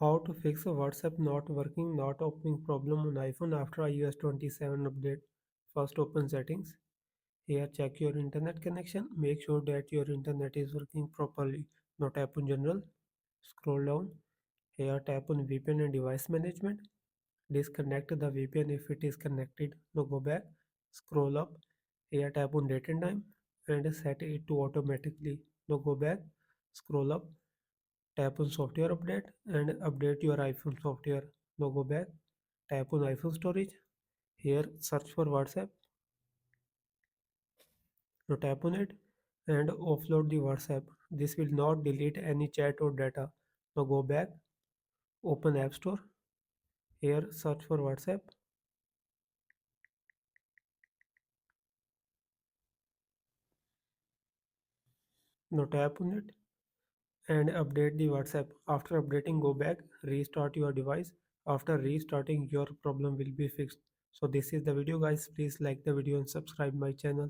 How to fix a WhatsApp not working, not opening problem on iPhone after iOS 27 update. First, open settings. Here, check your internet connection. Make sure that your internet is working properly. Now tap on General. Scroll down. Here, tap on VPN and device management. Disconnect the VPN if it is connected. Now go back. Scroll up. Here, tap on date and time and set it to automatically. Now go back. Scroll up. Tap on software update and update your iPhone software. Now go back. Tap on iPhone storage. Here, search for WhatsApp. Now tap on it and offload the WhatsApp. This will not delete any chat or data. Now go back, open App Store. Here search for WhatsApp. Now tap on it and update the WhatsApp. After updating, go back, restart your device. After restarting, your problem will be fixed. So this is the video guys. Please like the video and subscribe my channel.